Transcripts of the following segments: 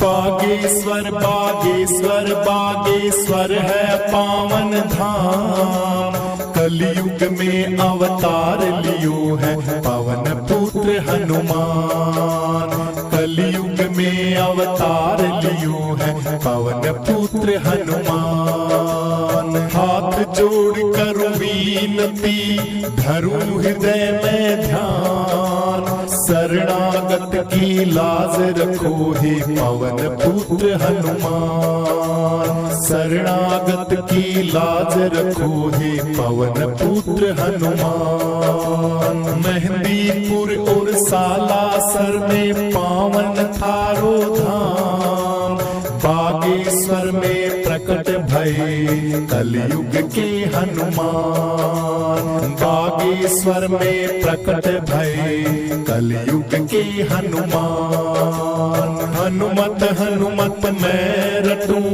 बागेश्वर बागेश्वर बागेश्वर है पावन धाम, कलयुग में अवतार लियो है पवन पुत्र हनुमान। कलयुग में अवतार लियो है पवन पुत्र हनुमान। हाथ जोड़ कर विनती धरूं हृदय में ध्यान, शरणागत की लाज रखो हे पवन पुत्र हनुमान। शरणागत की लाज रखो हे पवन पुत्र हनुमान। मेहंदीपुर और सालासर में पावन थारो धाम, बागेश्वर में प्रकट भये कलयुग के हनुमान। बागेश्वर में प्रकट भये कलयुग के हनुमान। हनुमत हनुमत मैं रटूं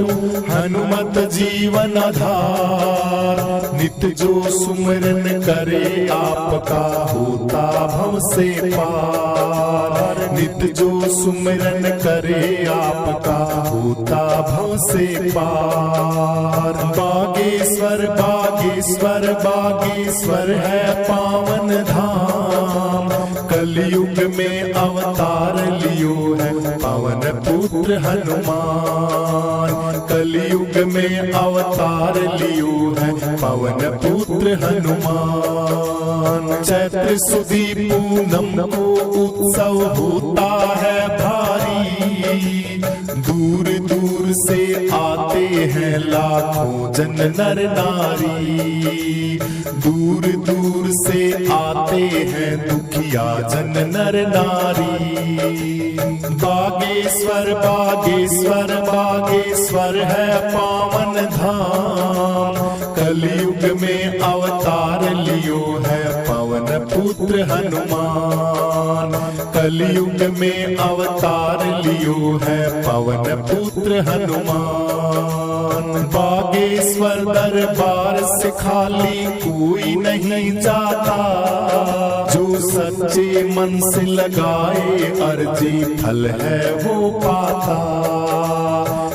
हनुमत जीवन आधार, नित जो सुमिरन करे आपका होता भव से पार। नित जो सुमिरन करे आपका होता भव से पार। बागेश्वर बागेश्वर बागेश्वर है पावन धाम, कलयुग में अवतार लियो है पवन पुत्र हनुमान। कलयुग में अवतार लियो है पवन पुत्र हनुमान। चैत्र सुदी पूनम को उत्सव होता है भारी, दूर दूर से आते हैं लाखों जन नर नारी। दूर दूर से आते हैं दुखिया जन नर नारी। बागेश्वर बागेश्वर बागेश्वर है पावन धाम, कलयुग में अवतार लियो है पवन पुत्र हनुमान। कलयुग में अवतार लियो है पवन पुत्र हनुमान। बागेश्वर दरबार से खाली कोई नहीं जाता, जो सच्चे मन से लगाए अर्जी फल है वो पाता।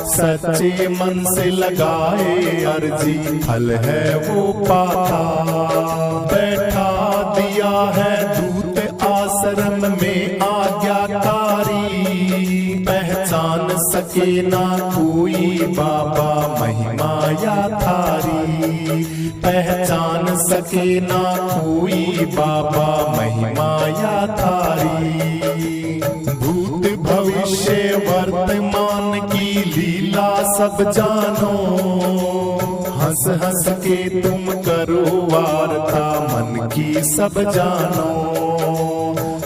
सच्चे मन से लगाए अर्जी फल है वो पाता। बैठा दिया है दूत आश्रम में आज्ञाकारी, पहचान सके ना कोई बाबा महिमा या थारी। पहचान सके ना कोई बाबा महिमा या थारी। भूत भविष्य वर्तमान की लीला सब जानो, हंस हंस के तुम करो वार्ता मन की सब जानो।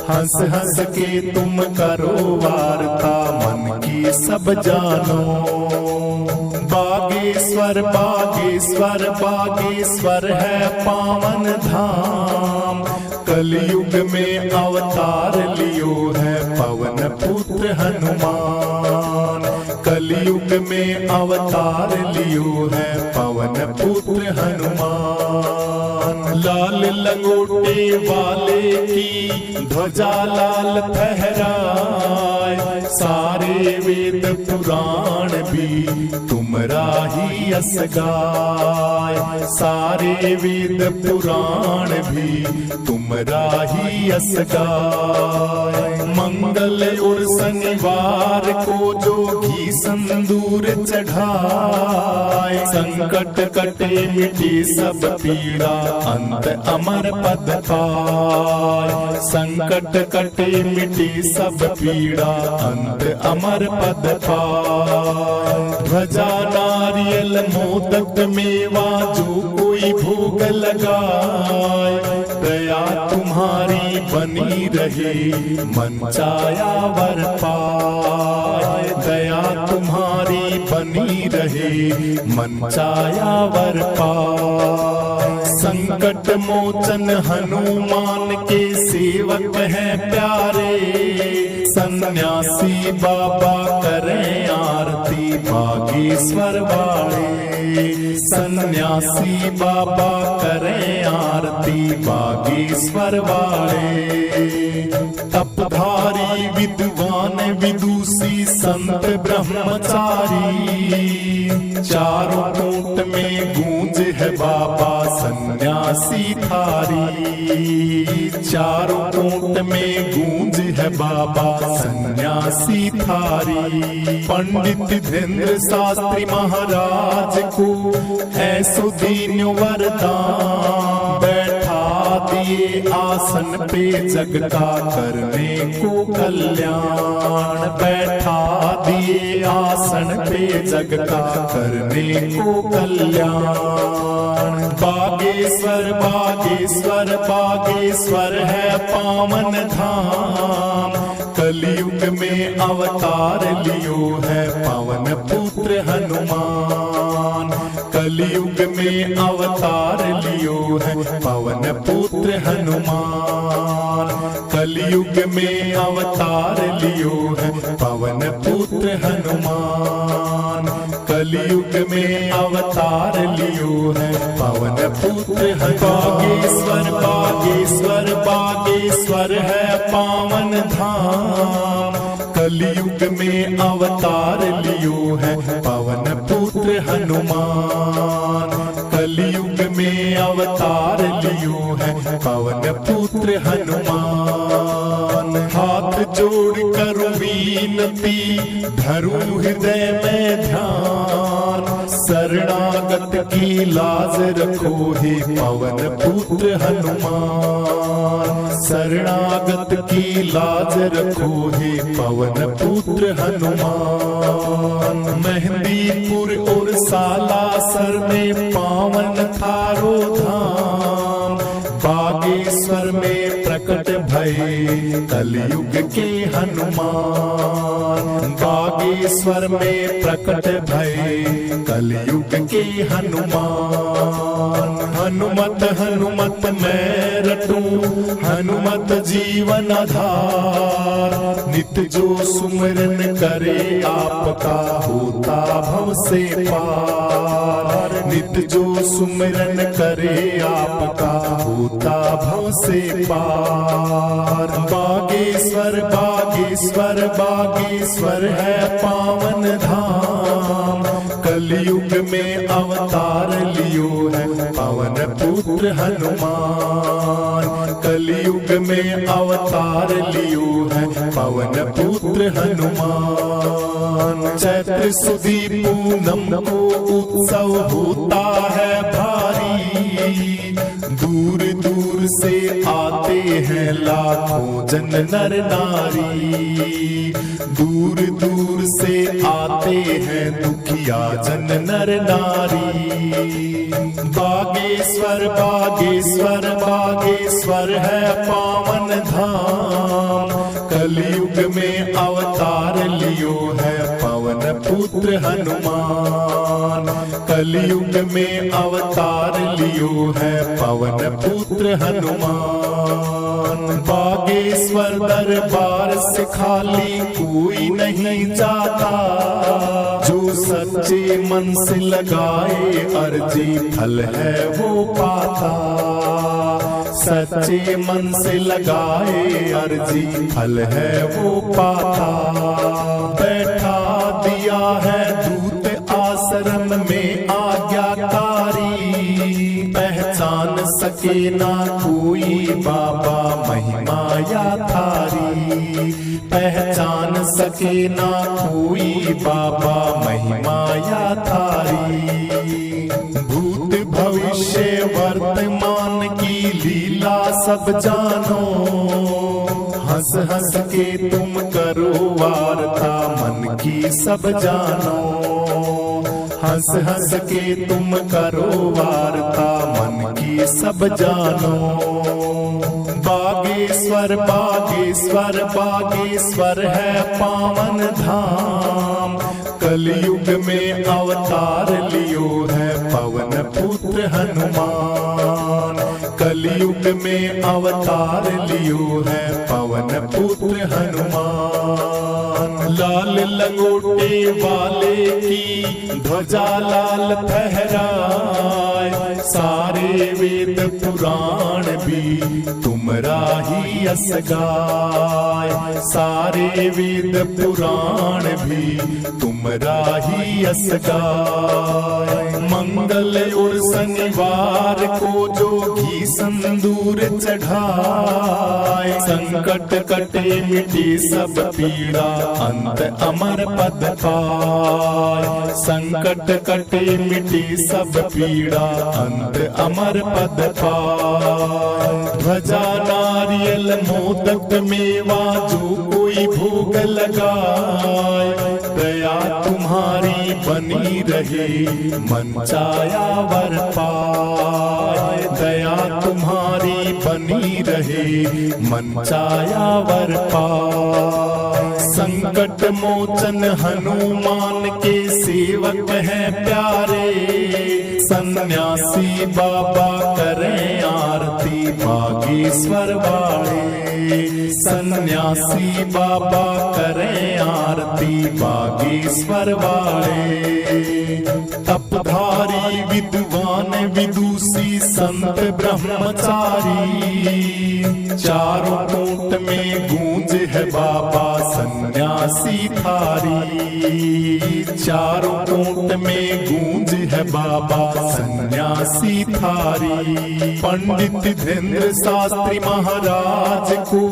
हंस हंस के तुम करो वार्ता मन की सब जानो। बागेश्वर बागेश्वर बागेश्वर है पावन धाम, कलयुग में अवतार लियो है पवन पुत्र हनुमान। कलयुग में अवतार लियो है पवन पुत्र हनुमान। लाल लंगोटे वाले की ध्वजा लाल फहराए, सारे वेद पुराण भी तुमरा ही यस गाय। सारे वेद पुराण भी तुमरा ही यस गाय। मंगल और शनिवार को जो घी संदूर चढ़ाए, संकट कटे मिटे सब पीड़ा अंत अमर पद पाए। संकट कटे मिटे सब पीड़ा अंत अमर पद पाए। ध्वजा नारियल मोदक मेवा जो कोई भोग लगाए, दया तुम्हारी बनी रहे मन चाया वर पाए। दया तुम्हारी बनी रहे मन चाया वर पाए। संकट मोचन हनुमान के सेवक हैं प्यारे, सन्यासी बाबा करें आरती बागेश्वर वाले। सन्यासी बाबा करें आरती बागेश्वर वाले। तपधारी विद्वान विदुषी संत ब्रह्मचारी। चारों कूट में गूंज है बाबा सन्यासी थारी। चारों कूट में गूंज है बाबा सन्यासी थारी। पंडित धीरेन्द्र शास्त्री महाराज को ऐसो दीन वरदान, बैठा दिए आसन पे जग का करने को कल्याण। बैठा दिए आसन पे जग का करने को कल्याण। बागेश्वर बागेश्वर बागेश्वर है पावन धाम। कलयुग में अवतार लियो है पवन पुत्र हनुमान। कलयुग में अवतार लियो है पवन पुत्र हनुमान। कलयुग में अवतार लियो है पवन पुत्र हनुमान। कलयुग में अवतार लियो है पवन पुत्र बागेश्वर बागेश्वर बागेश्वर है पावन धाम। कलयुग में अवतार लियो है पवन पुत्र हनुमान। कलयुग में अवतार लियो है पवन पुत्र हनुमान। हाथ जोड़ कर विनती धरू हृदय में ध्यान। शरणागत की लाज रखो हे पवन पुत्र हनुमान। शरणागत की लाज रखो हे पवन पुत्र हनुमान। मेहंदीपुर और सालासर में पावन थारो धाम। बागेश्वर में प्रकट भये कलयुग के हनुमान। बागेश्वर में प्रकट भये कलयुग के हनुमान। हनुमत हनुमत मैं रटूं हनुमत जीवन आधार। नित जो सुमिरन करे आपका होता भव से पार। नित जो सुमिरन करे आपका होता भव से पार। बागेश्वर बागेश्वर बागेश्वर है पावन धाम। कलयुग में अवतार लियो है पवन पुत्र हनुमान। कलयुग में अवतार लियो है पवन पुत्र हनुमान। चैत्र सुदी पूनम को उत्सव होता है भारी। दूर दूर से आते हैं लाखों जन नर नारी। दूर दूर से आते हैं दुखिया जन नर नारी। बागेश्वर बागेश्वर बागेश्वर है पावन धाम। कलयुग में अवतार लियो है पवन पुत्र हनुमान। कलयुग में अवतार लियो है पवन पुत्र हनुमान। बागेश्वर दरबार से खाली कोई नहीं जाता। जो सच्चे मन से लगाए अर्जी फल है वो पाता। सच्चे मन से लगाए अर्जी फल है वो पाता। बैठा दिया है दूत आश्रम में आज्ञाकारी। पहचान सके ना कोई बाबा महिमा या थारी। पहचान सके ना कोई बाबा महिमा या थारी। भूत भविष्य वर्तमान की लीला सब जानो। हंस हंस के तुम करो वार्ता मन की सब जानो। हंस हंस के तुम करो वार्ता मन की सब जानो। बागेश्वर बागेश्वर बागेश्वर है पावन धाम। कलयुग में अवतार लियो है पवन पुत्र हनुमान। कलयुग में अवतार लियो है पवन पुत्र हनुमान। लाल लंगोटे वाले की ध्वजा लाल फहराए। सारे वेद पुराण भी तुमरा ही यस गाय। सारे वेद पुराण भी तुमरा ही यस गाय। मंगल और शनिवार को जो घी संदूर चढ़ाए, संकट कटे मिटे सब पीड़ा अंत अमर पद पाए। संकट कटे मिटे सब पीड़ा अंत अमर पद पाए। ध्वजा नारियल मोदक मेवा जो कोई भोग लगाए, दया तुम्हारी बनी रहे मन चाया वर पाए। दया तुम्हारी बनी रहे मन चाया वर पाए। संकट मोचन हनुमान के सेवक हैं प्यारे, सन्यासी बाबा करें आरती बागेश्वर वाले। सन्यासी बाबा करें आरती बागेश्वर वाले। तपधारी विद्वान विदुषी संत ब्रह्मचारी, चारों कोट में गूंज है बाबा सन्यासी थारी। चारों कोट में गूंज है बाबा सन्यासी थारी। पंडित धीरेन्द्र शास्त्री महाराज को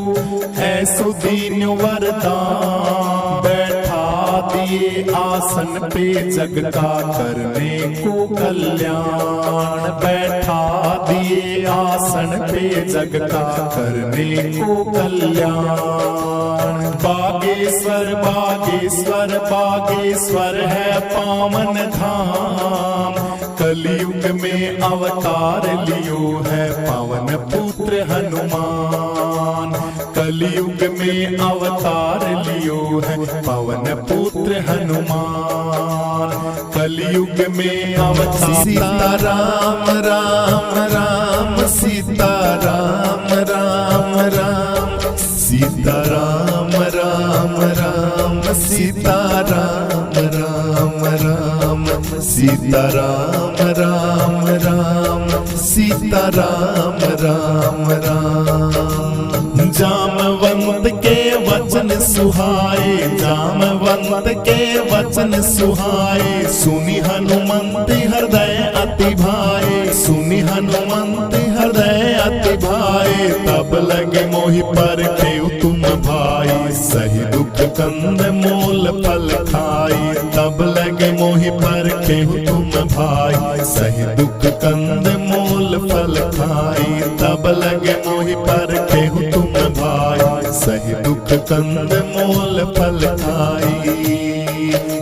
ऐसो दीन वरदान, बैठा दिए आसन पे जग का करने को कल्याण। बैठा दिए आसन पे जग का करने को कल्याण। बागेश्वर बागेश्वर बागेश्वर है पावन धाम, कलयुग में अवतार लियो है पवन पुत्र हनुमान। कलयुग में अवतार लियो है पवन पुत्र हनुमान। कलयुग में अवतार। सीता राम राम राम सीता राम राम राम। सीता राम राम राम सीता राम राम राम। सीता राम राम राम सीता राम राम राम। जामवंत के वचन सुहाए, जामवंत के वचन सुहाए। सुनि हनुमंत हृदय अति भाए, सुनि हनुमंत हृदय अति भाए। तब लगे मोहि पर केउ तुम भाई, सही दुख कंद मोल फल खाई। तब लगे मोहि पर केउ तुम भाई, सही दुख कंद मोल फल खाई। तब लगे मोहि पर केउ तुम भाई, सही दुख कंद मोल फल खाई।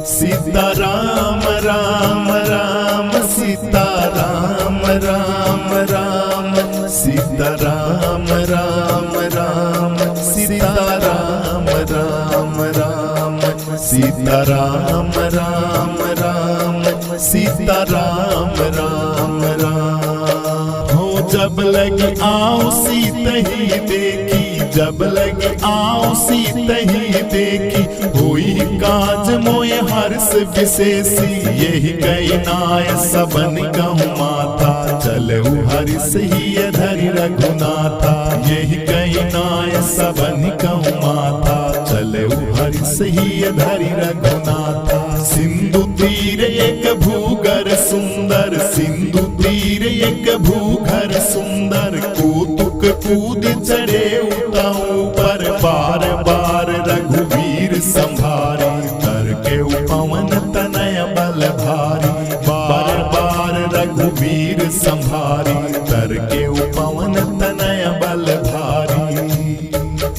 सीता राम राम राम सीता राम राम राम। सीता राम राम राम सीता राम राम राम। सीता राम राम राम सीता राम राम राम। हो जब लगी आओ सीता ही देखी, जब लगी आओ सीता ही देखी। होई काज मोय हर्ष विशेषी, यही गई नाय सबन कहूँ माथा। चलऊ हर्ष ही धरि रघुनाथा, यही गई नाय सबन कहूँ माथा। चलऊ हर्ष ही धरि रघुनाथा। सिंधु तीर एक भूगर सुंदर, सिंधु तीर एक भूगर सुंदर। कौतुक कूद चढ़े उठाऊं पर, बार बार रघुवीर संभारी। कर के पवन तनय बल भारी, बार बार रघुवीर संभारी। कर के पवन तनय बल भारी।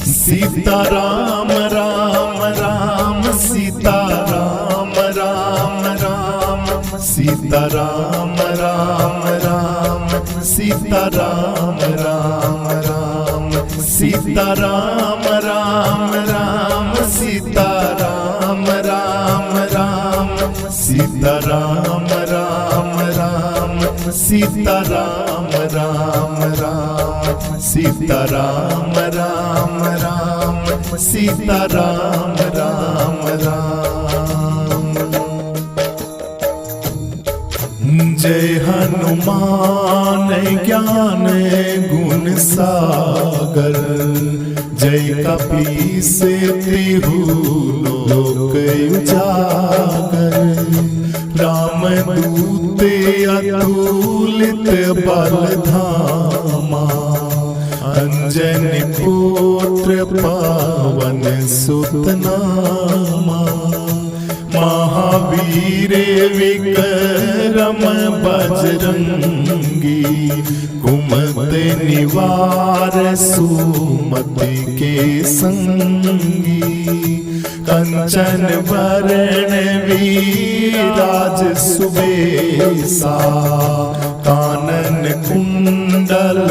सीता राम राम राम सीता राम राम राम। सीता राम राम राम सीता राम राम राम। सीता राम राम राम सीता राम राम राम। सीता राम राम राम सीता राम राम राम। सीता राम राम राम सीता राम राम राम। जय हनुमान हनुमान ज्ञान गुण सागर, जय कपीस तिहु लोक उजागर। रामदूत अतुलित बल धामा, अंजनी पुत्र पवन सुत नामा। महावीर विक्रम बजरंगी, कुमति निवार सुमति के संगी। कंचन वरण विराज सुबेसा, कानन कुंडल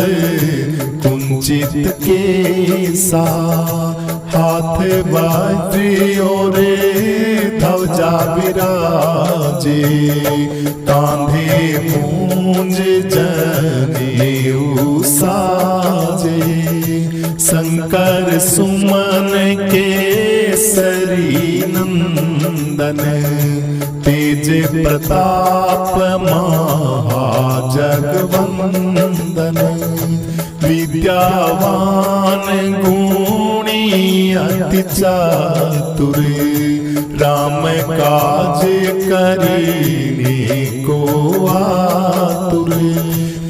कुंचित केसा। हाथ वज्र और ध्वजा विराजे, कांधे मूंज जनेऊ साजे। शंकर सुमन केसरी नंदन, तेज प्रताप महाजगवंदन। विद्यावान गुणी अति चातुर, राम काज करीने को आतुर।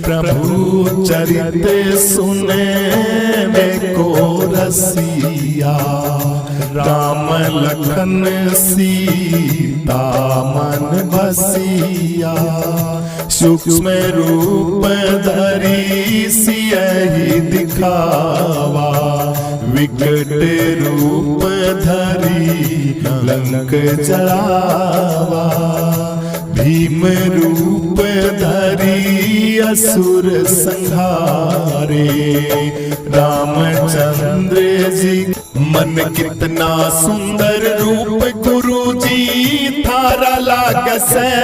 प्रभु चरित सुने में को रसिया, राम लखन सीता मन बसिया। सूक्ष्म रूप धरी सियहि दिखावा, विकट रूप धरी लंक जलावा। भीम रूप धरी असुर संहारे, रामचंद्र जी। मन कितना सुंदर रूप गुरु जी थारा लागसै,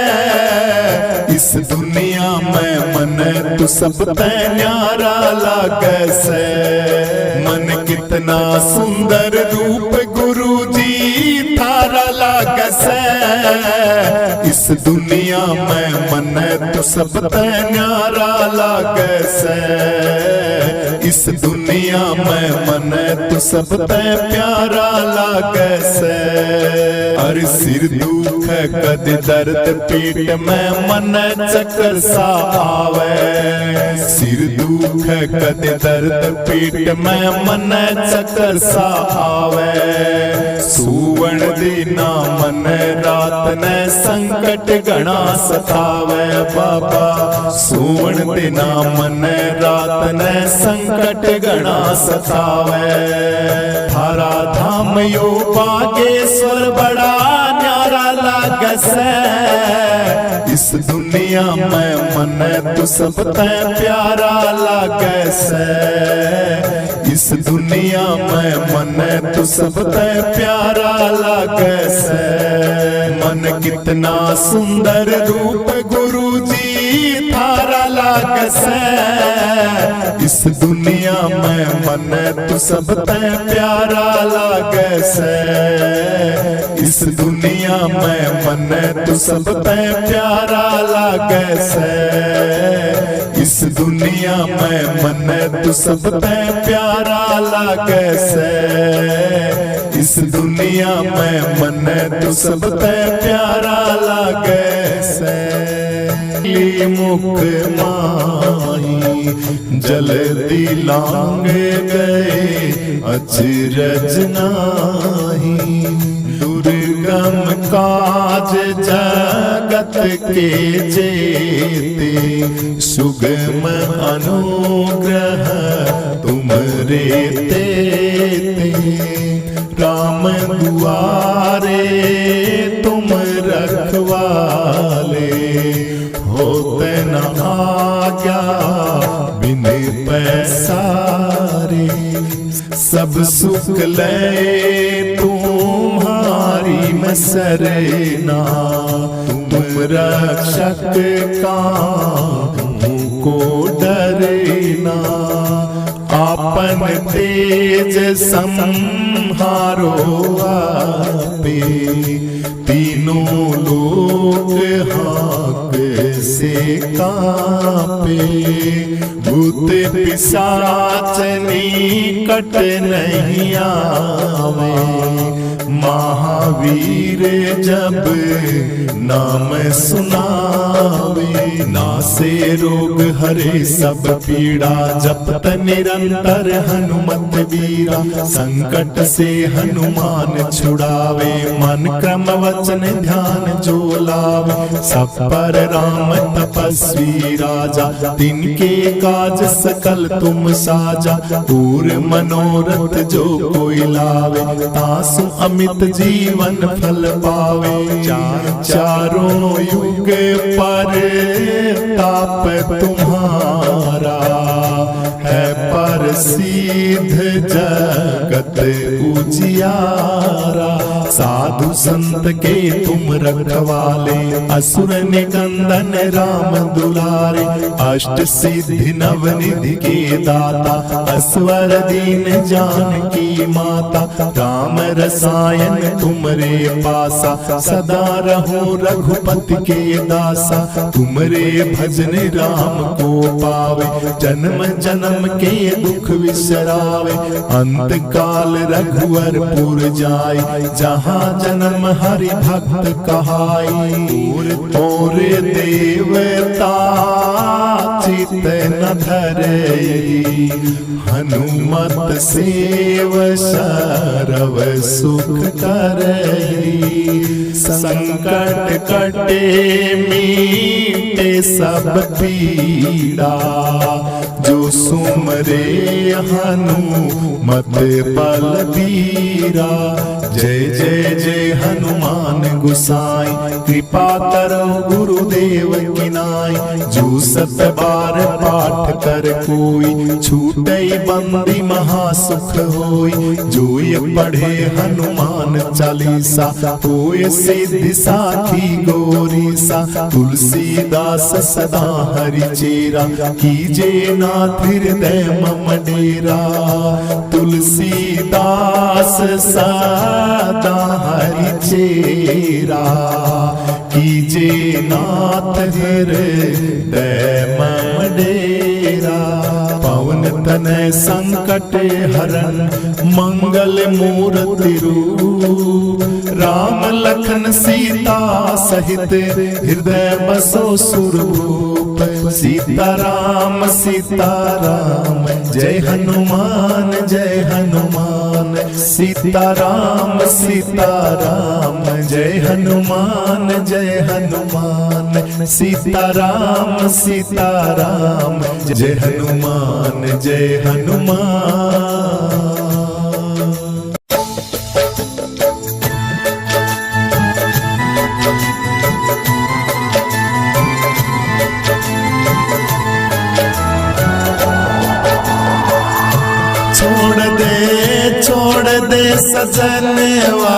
इस दुनिया में मन तू सब ते न्यारा लागसै। मन कितना सुंदर रूप गुरु जी थारा लागसै, इस दुनिया में मन तू सब ते न्यारा लागसै। इस दुनिया में मन तू सब ते प्यारा लागसै। हर सिर दुख कद दर्द पेट में मन चक्कर सा आवे। सिर दुख कद दर्द पेट में मन चक्कर सा आवे। सुवर्ण दिना मन रात ने संकट घना सतावे बाबा। सुवर्ण दिना मन रात ने संकट घना सतावे। थारा धाम यो बागेश्वर बड़ा न्यारा लागसै, इस दुनिया में मन तू सब ते प्यारा लागसै। इस दुनिया में मन तू सब ते प्यारा लागसै। मन कितना सुंदर रूप गुरु जी थारा लागसै, इस दुनिया में मन तू सब ते प्यारा लागसै। इस दुनिया में मन तू सब ते प्यारा लागसै। इस दुनिया में मन तू सब ते प्यारा लागसै। इस दुनिया में मन तू सब ते प्यारा लागसै। मुख माही जल्दी लांग गए अचरज नाही। दुर्गम काज जगत के जेते, सुगम अनुग्रह तुमरे तेते। राम दुआरे तुम रखवाले, होते न आज्ञा बिन पैसारे। सब सुख ले तुम्हारी मैं सरना, तुम रक्षक काहू को डरना। आपन तेज संहारो आपे, तीनों लोग हाक से कांपे। भूत पिशाच निकट नहीं आवे, महावीर जब नाम सुनावे। नासे रोग हरे सब पीड़ा, जपत निरंतर हनुमत वीरा। संकट से हनुमान छुड़ावे, मन क्रम वचन ध्यान जो लावे। सब पर राम तपस्वी राजा, तिनके काज सकल तुम साजा। पूर मनोरथ जो कोई लावे, तासु अमित जीवन फल पावे। चारों युग पर ताप तुम्हारा, है पर सिद्ध जगत उजियारा। साधु संत के तुम रखवाले, असुर निकंदन राम दुलारे। अष्ट सिद्धि नवनिधि के दाता, असवर दीन जानकी माता। राम रसायन तुमरे पासा, सदा रहो रघुपति के दासा। तुमरे भजन राम को पावे, जन्म जन्म के दुख विसरावे। अंत काल रघुवरपुर जाय, जहाँ जन्म हरि भक्त कहाई। और देवता चित न धरई, हनुमत सेव सरव सुख करई। संकट कटे मीटे सब पीड़ा, जो सुमरे हनुमत बलबीरा। जय जय जय हनुमान गुसाई, कृपा करो गुरुदेव की नाई। जो सत बार पाठ कर कोई, छूटई बंदी महासुख होई। जो ये पढ़े हनुमान चालीसा, होए सिद्धि साखी गौरीसा। तुलसीदास सदा हरि चेरा, कीजे नाथ हृदय मम डेरा। तुलसीदास सदा हरि चेरा, कीजे नाथ हृदय मम डेरा। पवन तनय संकट हरन, मंगल मूर्ति रूप। राम लखन सीता सहित, हृदय बसो सुरभूप। सीताराम सीताराम, जय हनुमान जय हनुमान। सीताराम सीताराम, जय हनुमान जय हनुमान। सीताराम सीताराम, जय हनुमान जय हनुमान। छोड़ दे सजनवा,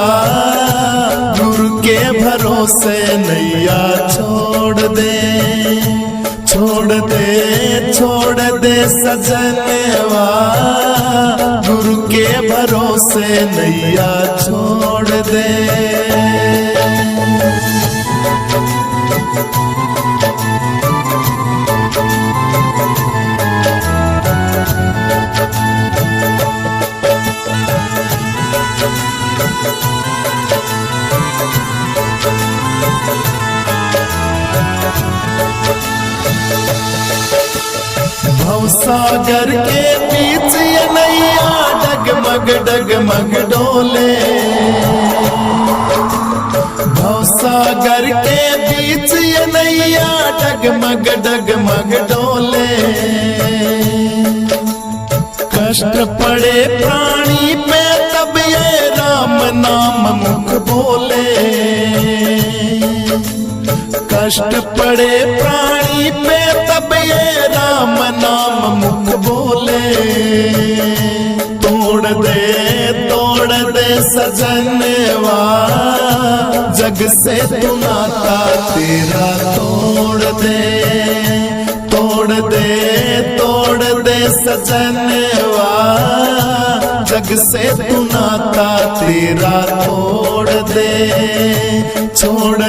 गुरु के भरोसे नैया छोड़ दे। छोड़ दे सजनवा, गुरु के भरोसे नैया छोड़ दे। सागर के बीच ये नैया डगमग डगमग डोले। भवसागर के बीच ये नैया डगमग डगमग डोले। कष्ट पड़े प्राणी पे तब ये राम नाम मुख बोले। कष्ट पड़े प्राणी पे तब ये राम नाम मुख बोले। तोड़ दे सजनवा, जग से तू नाता तेरा तोड़ दे सजनवा, जग से तू नाता तेरा तोड़ दे। छोड़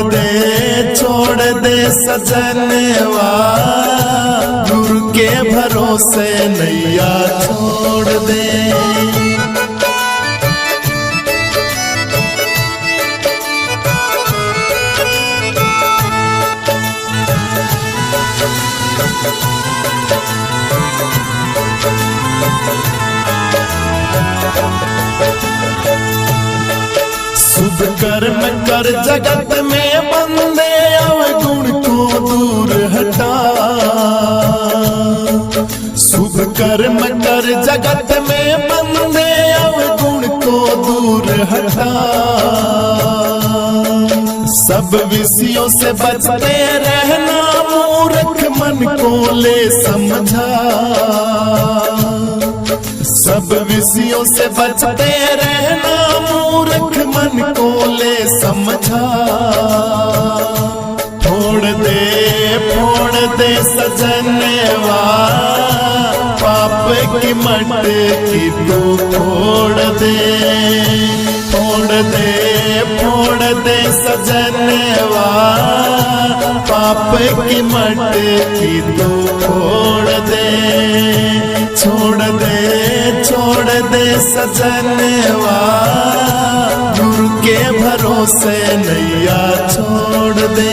दे सजनवा, गुरु के भरोसे नैया छोड़ दे। शुभ कर्म कर जगत में बंदे, अवगुण को दूर हटा। शुभ कर्म कर जगत में बंदे, अवगुण को दूर हटा। सब विषयों से बचते रहना, मूर्ख मन को ले समझा। सब विषयों से बचते रहना, मूर्ख मन को ले समझा। फोड़ दे सजनवा, पाप की मटकी तू फोड़ दे। फोड़ दे सजनवा, पाप की मटकी तू फोड़ दे। छोड़ दे सजनवा, गुरु के भरोसे नैया छोड़ दे।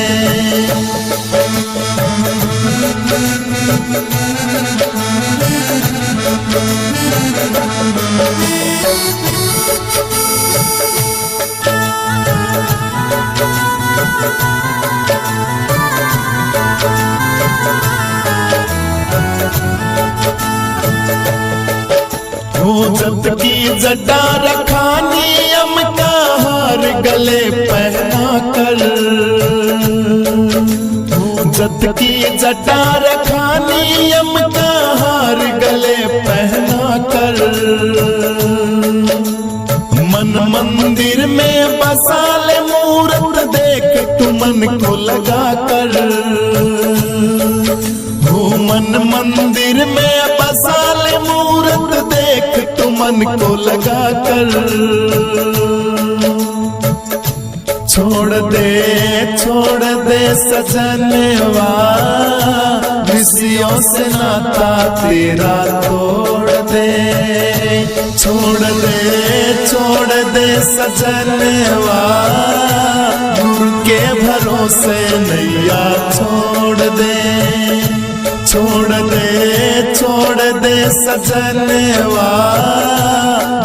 जत की जटा रखा, नियम का हार गले पहना कर। जत की जटा रखा, नियम का हार गले पहना कर। मन मंदिर में बसा ले मूरत, देख तू मन को लगा कर। मन मंदिर में बसा ले मूरत, देख तू मन को लगा कर। छोड़ दे सजनवा, विषयों से नाता तेरा तोड़ दे। छोड़ दे सजनवा, गुरु के भरोसे नैया छोड़ दे। छोड़ दे सजनवा,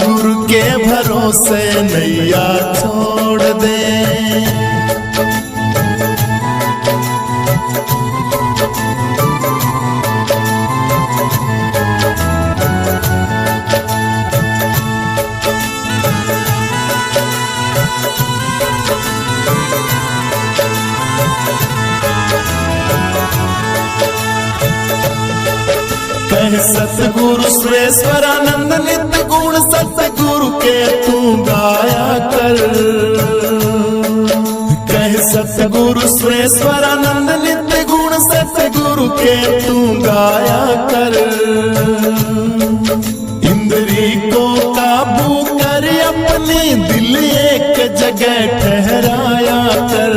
गुरु के भरोसे नैया छोड़ दे। सतगुरु सुरेश्वरानंद नित्य गुण, सतगुरु के तू गाया कर। कह सतगुरु सुरेश्वरानंद नित्य गुण, सतगुरु के तू गाया कर। इंद्री को काबू कर, अपने दिल एक जगह ठहराया कर।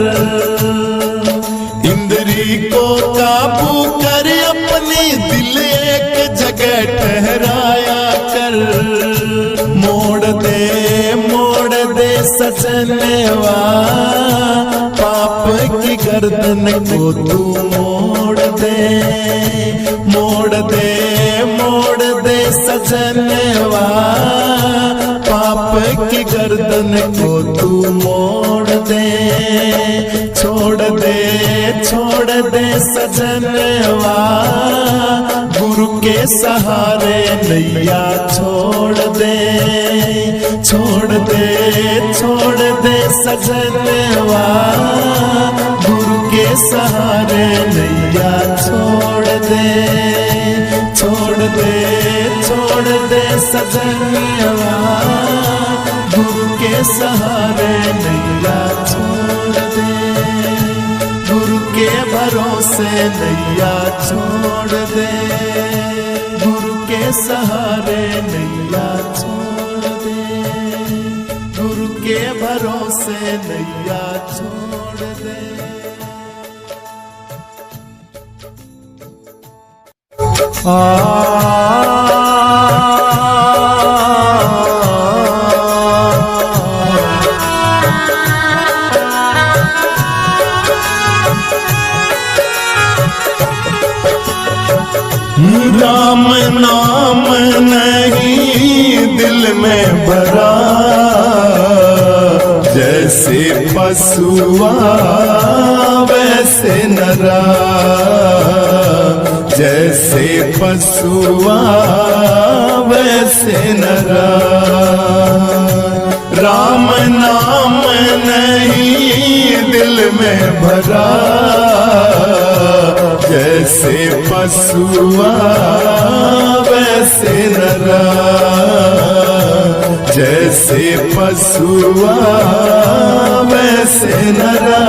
इंद्री को काबू कर, अपने दिल एक जगह ठहराया कर। मोड़ दे सजनवा, पाप की गर्दन को तू मोड़ दे सजनवा, पाप की गर्दन को तू मोड़ दे। छोड़ दे सजनवा, गुरु के सहारे नैया छोड़ दे। छोड़ दे सजनवा, गुरु के सहारे नैया छोड़ दे। छोड़ दे सजनवा, गुरु के सहारे नैया छोड़ दे। गुरु के भरोसे नैया छोड़ दे। गुरु के सहारे नैया छोड़ दे। गुरु के भरोसे नैया छोड़ दे। राम नाम नहीं दिल में भरा, जैसे पशुआ वैसे नरा, जैसे पशुआ वैसे नरा। राम नाम नहीं दिल में भरा, जैसे पशुआ वैसे नरा, जैसे पशुआ वैसे नरा।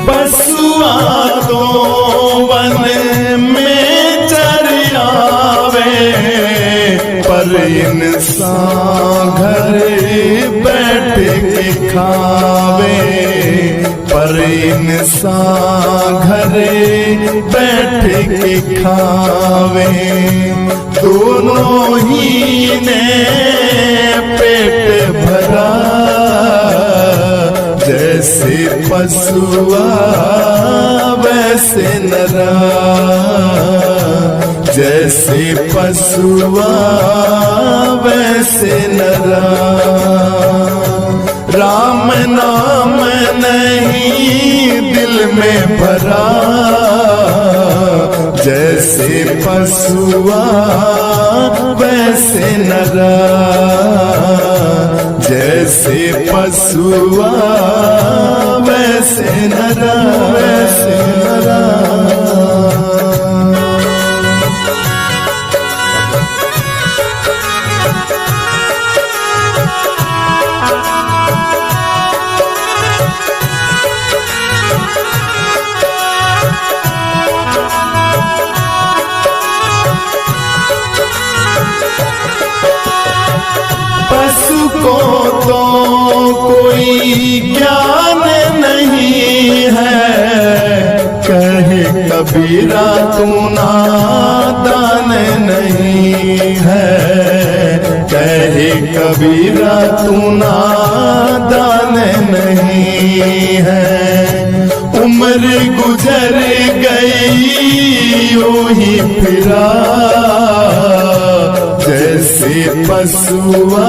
पशुआ तो वन में चर आवे, पर इंसान घर बैठ के खावे, पर इंसान घर बैठ के खावे। दोनों ही ने पेट भरा, जैसे पशुआ वैसे नरा, जैसे पशुआ वैसे नरा। राम नाम नहीं दिल में भरा, जैसे पशुआ वैसे नरा, जैसे पशुआ वैसे नरा, वैसे नरा। पशु को तो कोई ज्ञान नहीं है, कहे कबीरा तू नादान नहीं है, कहे कबीरा तू नादान नहीं है। उम्र गुजर गई यूं ही फिरा, जैसे पशुआ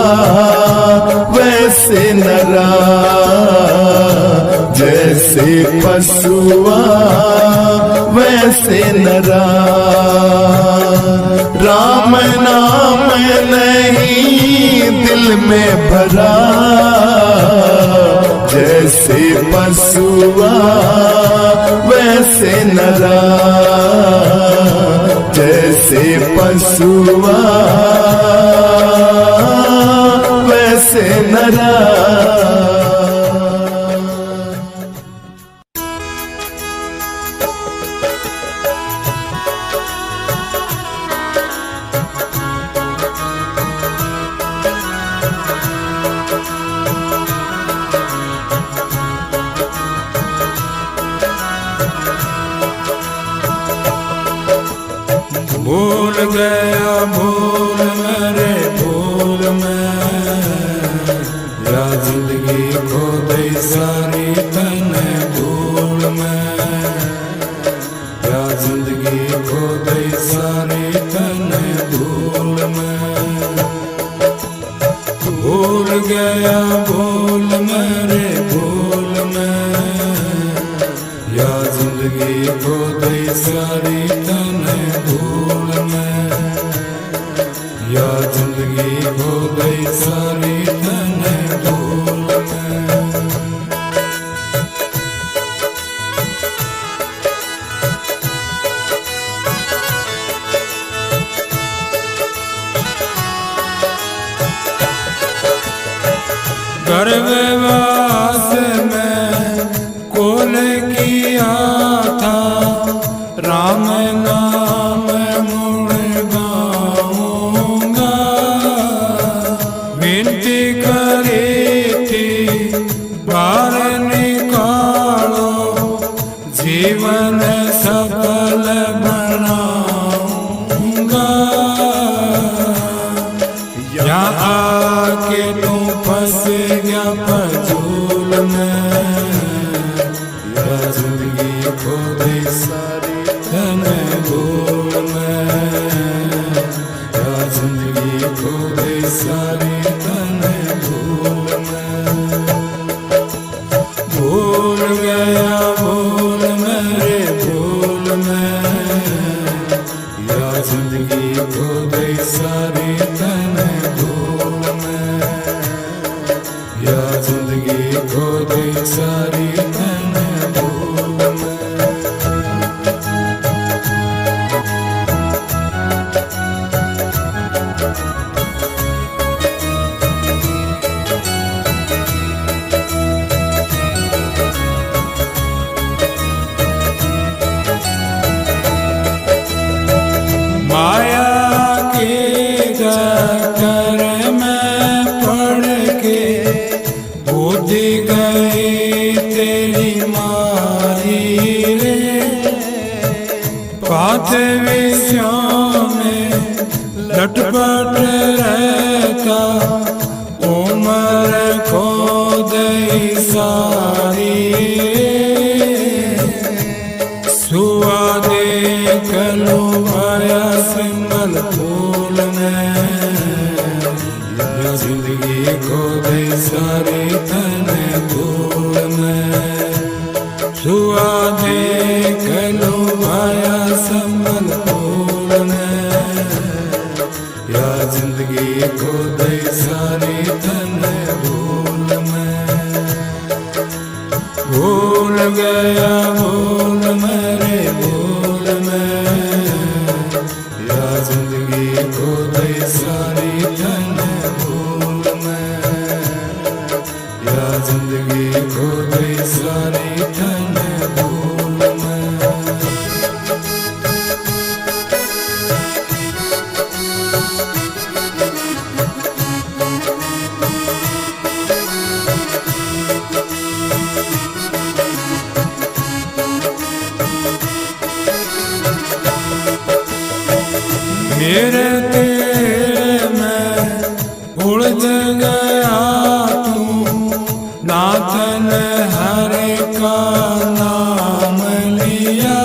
वैसे नरा, जैसे पशुआ वैसे नरा। राम नाम नहीं दिल में भरा, जैसे पशुआ वैसे नरा, जैसे पशुआ वैसे नरा। भूल गया भूल मेरे भूल में, या जिंदगी खो गई सारी तने भूल में, या जिंदगी खो गई सारी तने भूल में। भूल गया भूल मेरे भूल में, या जिंदगी खो गई सारी तने भूल में, या जिंदगी खो गई सारी तने भूल में। गर्भवास में कोल किया था, राम नाम मुड़ जीवन सफल बनाऊंगा। यहाँ आके तू फंस गया फजूल में, या जिंदगी खो गई सारी तने भूल में, या जिंदगी खो गई सारी तने भूल में। भूल गया भूल मेरे भूल में, या जिंदगी खो गई सारी तने भूल में, या जिंदगी खो गई सारी तने भूल में। माया के चक्कर में पड़ के बुद्धि गई तेरी मारी रे। बात विषयों में लटपट रहता, उम्र खो गई सारी रे। सुआ देख लो आया सिंगल फूल में, या जिंदगी खो गई सारी तने भूल में। सुआ देख लो आया सिंगल फूल में, या जिंदगी खो गई सारी तने भूल में। भूल गया भूल मेरे भूल में, या जिंदगी खो गई सारी तने भूल में, या जिंदगी खो गई सारी तने भूल में। मेरे तेरे में उलझ गया तू, नाथन हरे का नाम लिया।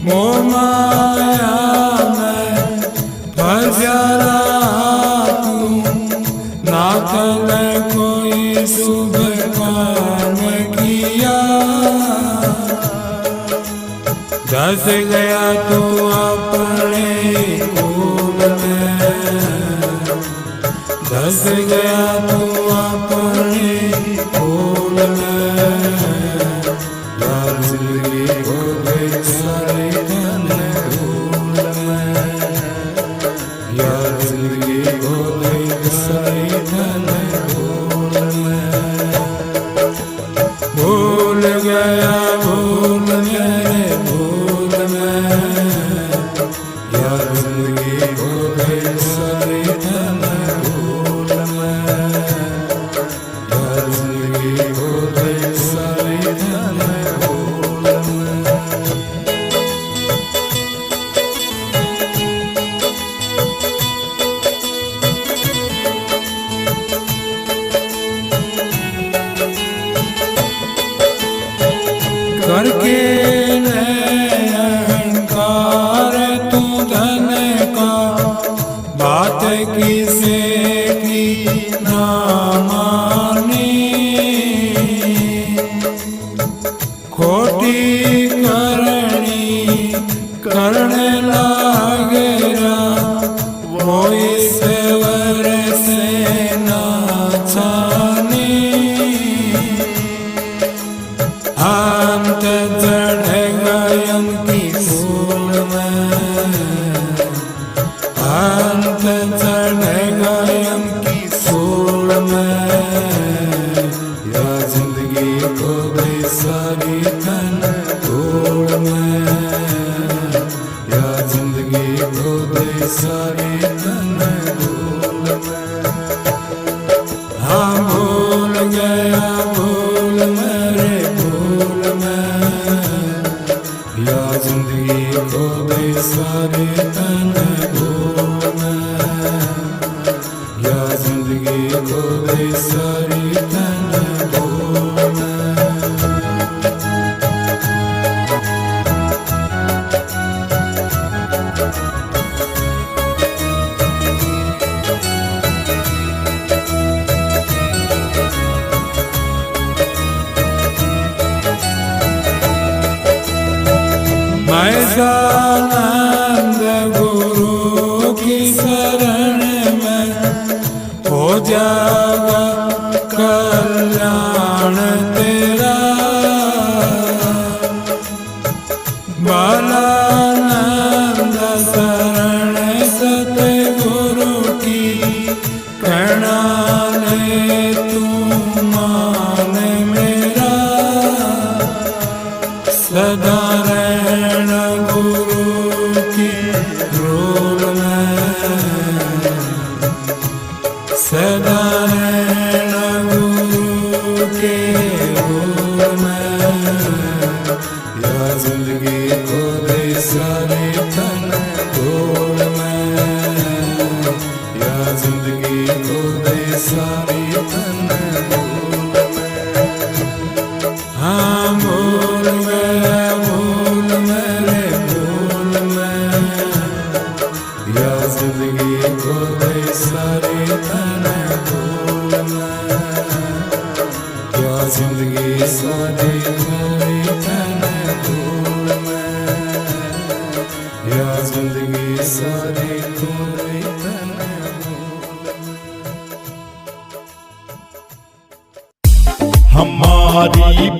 मोह माया में फंस रहा तू, नाथन कोई शुभ काम किया। धस गया तू अपने खून में, धस गया तू अपने खून में, या जिंदगी खो गई सारी तने भूल में, या जिंदगी खो गई सारी तने भूल में। भूल गया भूल मेरे भूल में, या जिंदगी खो गई सारी तने भूल में, या जिंदगी खो गई सारी तने भूल में। करके अहंकार तू धन का, बात किसे की ना मानी। खोटी करनी करने लागेरा, वो ईश्वर से ना जानी। अंत चढ़ेगा यम की सूल में, अंत चढ़ेगा यम की सूल में, या जिंदगी खो गई सारी तने धूल में, या जिंदगी खो गई सारी तने धूल में। हाँ भूल गया भूल मेरे सारे तन धूल में, या जिंदगी खो गई सारी तन धूल में। मैं सदानंद गुरु की शरण में, हो जाएगा कल्याण तेरा। बालानंद शरण सतगुरु की, कहना ले तू मान मेरा। सदा रहना गुरु की रोल में, सदा रहना गुरु के रोल में। या जिंदगी खो गई सारे तन धूल में, या जिंदगी खो गई सारी तन धूल में। हाँ भूल गया भूल मेरे भूल में, या जिंदगी खो गई सारी तन धूल में, या जिंदगी सारी खो गई तन धूल में, या जिंदगी सारी खो गई तन धूल में। हमारी